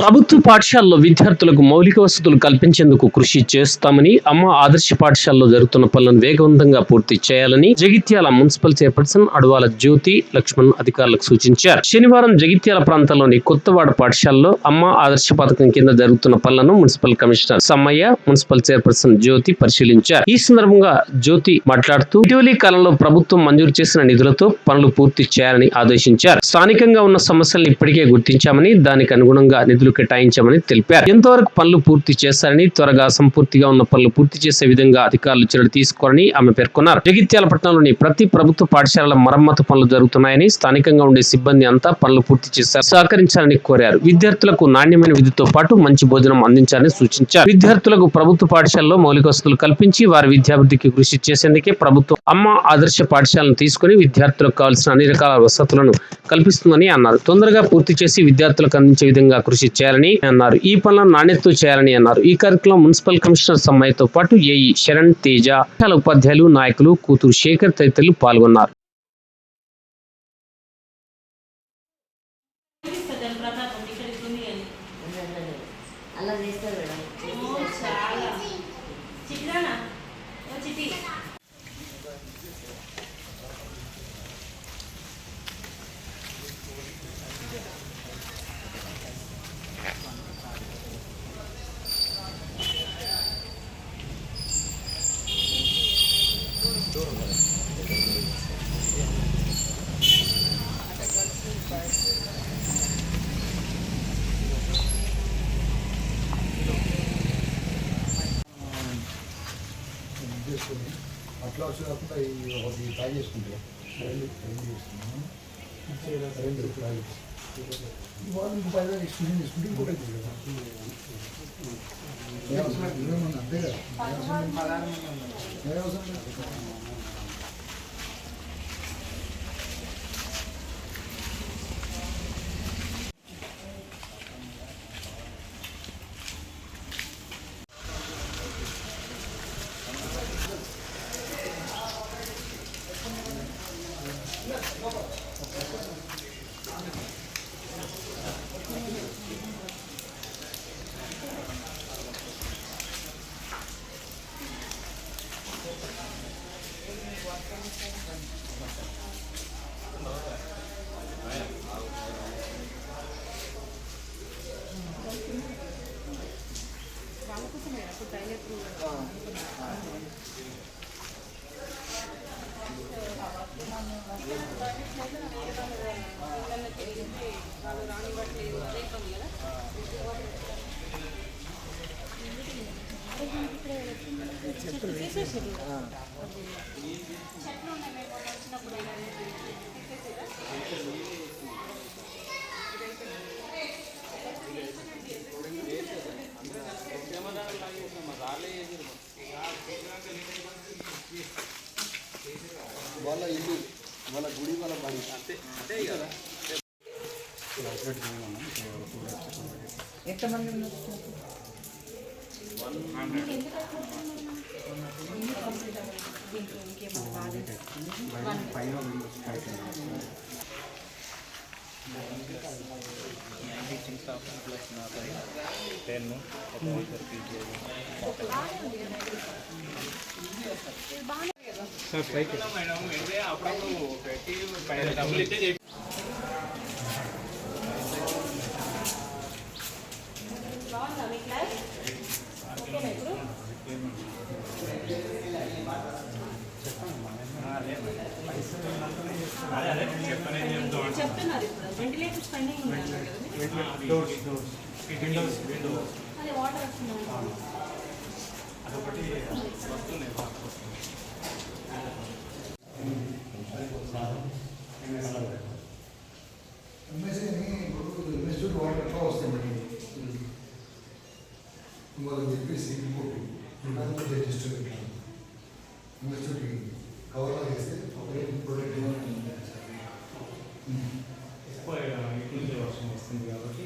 ప్రభుత్వ పాఠశాలలో విద్యార్థులకు మౌలిక వసతులు కల్పించేందుకు కృషి చేస్తామని, అమ్మ ఆదర్శ పాఠశాలలో జరుగుతున్న పనులను వేగవంతంగా పూర్తి చేయాలని జగిత్యాల మున్సిపల్ చైర్పర్సన్ అడవాల జ్యోతి లక్ష్మణ్ అధికారులకు సూచించారు. శనివారం జగిత్యాల ప్రాంతంలోని కొత్తవాడ పాఠశాలలో అమ్మ ఆదర్శ పథకం కింద జరుగుతున్న పనులను municipal commissioner Sammayya, municipal chairperson Jyothi పరిశీలించారు. ఈ సందర్భంగా జ్యోతి మాట్లాడుతూ, ఇటీవలి కాలంలో ప్రభుత్వం మంజూరు చేసిన నిధులతో పనులు పూర్తి చేయాలని ఆదేశించారు. స్థానికంగా ఉన్న సమస్యలను ఇప్పటికే గుర్తించామని, దానికి అనుగుణంగా నిధులు కేటాయించామని తెలిపారు. ఎంతవరకు పనులు పూర్తి చేస్తారని, త్వరగా అసంపూర్తిగా ఉన్న పనులు పూర్తి చేసే విధంగా అధికారులు చర్యలు తీసుకోవాలని ఆమె పేర్కొన్నారు. జగిత్యాల పట్టణంలోని ప్రతి ప్రభుత్వ పాఠశాలల మరమ్మతు పనులు జరుగుతున్నాయని, స్థానికంగా ఉండే సిబ్బంది అంతా పనులు పూర్తి చేశారు సహకరించాలని కోరారు. విద్యార్థులకు నాణ్యమైన విద్యతో పాటు మంచి భోజనం అందించాలని సూచించారు. విద్యార్థులకు ప్రభుత్వ పాఠశాలలో మౌలిక వసతులు కల్పించి వారి విద్యాభివృద్ధికి కృషి చేసేందుకే ప్రభుత్వం అమ్మ ఆదర్శ పాఠశాలను తీసుకుని విద్యార్థులకు కావాల్సిన అన్ని రకాల వసతులను కల్పిస్తుందని అన్నారు. తొందరగా పూర్తి చేసి విద్యార్థులకు అందించే విధంగా కృషి చేయాలని అన్నారు. ఈ పనులను నాణ్యతతో చేయాలని అన్నారు. ఈ కార్యక్రమం మున్సిపల్ కమిషనర్ సమ్మయ్యతో పాటు ఏఈ శరణ్ తేజ, ఉపాధ్యాయులు, నాయకులు, కూతురు శేఖర్ తదితరులు పాల్గొన్నారు. అట్లా వచ్చి కాకుండా ఒకటి ట్రై చేసుకుంటే వాళ్ళు ఇంకో 10,000 ఎక్స్పీరియన్స్ తీసుకుంటే ఇంకోటి అంతే కదా. వాళ్ళ ఇల్లు, వాళ్ళ గుడి, వాళ్ళ పని అంతే అంతే కదా. ఎంతమంది ఉన్నారు? చెప్తున్నారు వెంటిలేటర్స్ పైన అదే వాటర్ వస్తుంది అదొకటి వస్తుంది. వాటర్ ఎట్లా వస్తాయి వాళ్ళని చెప్పేసి కవర్ చేస్తే ప్రొడక్ట్ వర్షం వస్తుంది కాబట్టి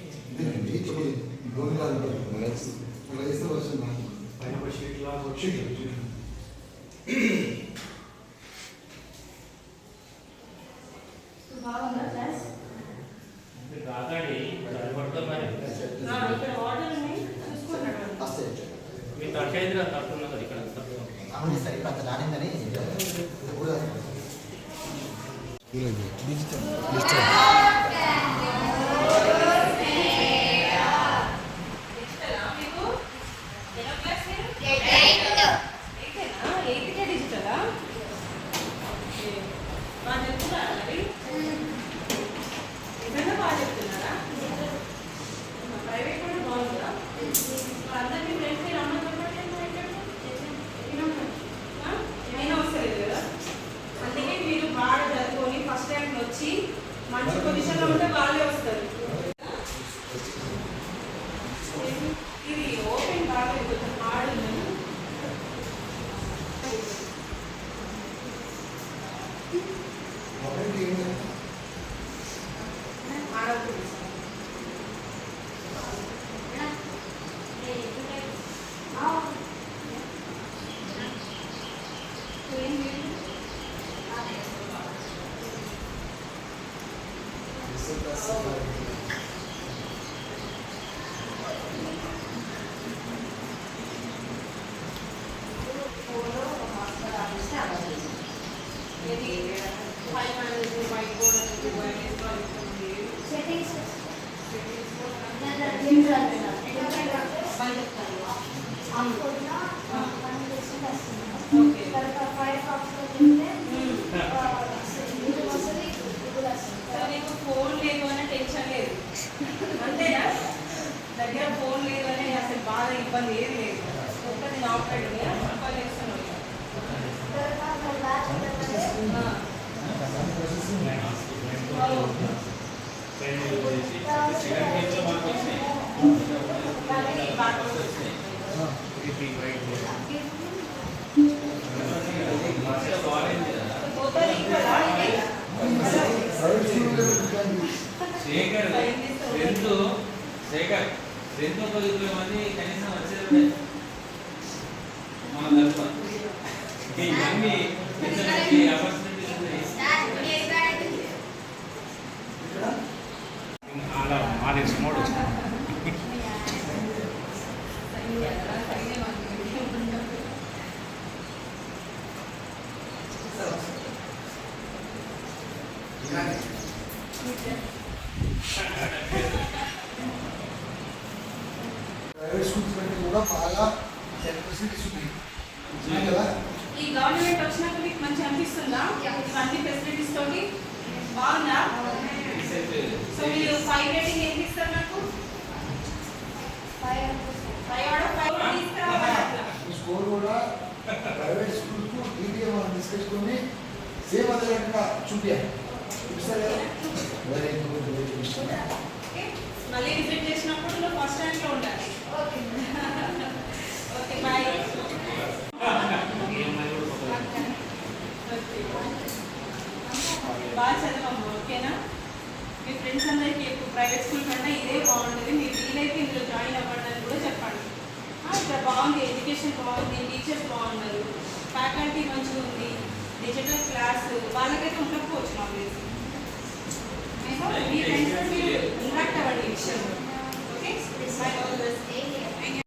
వర్షం పైన ఒక షీట్ లాగా వచ్చి బాగుందా క్లాస్? రాగాడి పడతాం మరి హైదరాబాద్ తట్టున్నది ఇక్కడ అవును సార్ ఇప్పుడు అంత నానిందని మంచి పొజిషన్లో ఉంటే వాళ్ళే వస్తారు. ఇది ఓపెన్ బాగా హార్డ్ ఫోన్ లేదు అనే టెన్షన్ లేదు అంతేనా? దగ్గర ఫోన్ లేదు అనే అసలు బాధ ఇబ్బంది ఏది లేదు. ఒక్కటి ఆపరేట్ చేస్తున్నాను. శేఖర్ 210 మంది కనీసం వచ్చేది మన తరఫున ఇవన్నీ ఆపర్చునిటీస్ అలా మాది స్మోడ్ ప్రైవేట్ స్కూల్స్ కంటే కూడా బాగా ఫెసిలిటీస్ ఉన్నాయి కదా. ఈ గవర్నమెంట్ వచ్చినాక మీకు మంచి అనిపిస్తుందా? ఇవన్నీ ఫెసిలిటీస్ తోటి బాగుందా? సో మీరు 5 రేటింగ్ ఎంత ఇస్తారు నాకు? 5 తీసుకురావాలి అట్లా. ఈ స్కోర్ కూడా ప్రైవేట్ స్కూల్కు డీటీఏ మనం తీసుకొచ్చుకొని సేమ్ అదే రకంగా చూపించాలి. చూపిస్తారు కదా. Very good, very good. Okay, మళ్ళీ విజిట్ చేసినప్పుడు నువ్వు ఫస్ట్ ర్యాంక్లో ఉండాలి. Okay bye. బాగా చదవమ్మా, ఓకేనా? మీ ఫ్రెండ్స్ అందరికీ ఎక్కువ ప్రైవేట్ స్కూల్ కన్నా ఇదే బాగుంటుంది. మీరు వీలైతే ఇందులో జాయిన్ అవ్వండి అని కూడా చెప్పండి. ఇక్కడ బాగుంది, ఎడ్యుకేషన్ బాగుంది, టీచర్స్ బాగున్నారు, ఫ్యాకల్టీ మంచిగా ఉంది, డిజిటల్ క్లాస్ వాళ్ళకైతే ఉండకపోవచ్చు నాకు తెలిసి. మీ ఫ్రెండ్స్ మీరు ఇంట్రాక్ట్ అవ్వండి ఈ విషయంలో. Okay bye.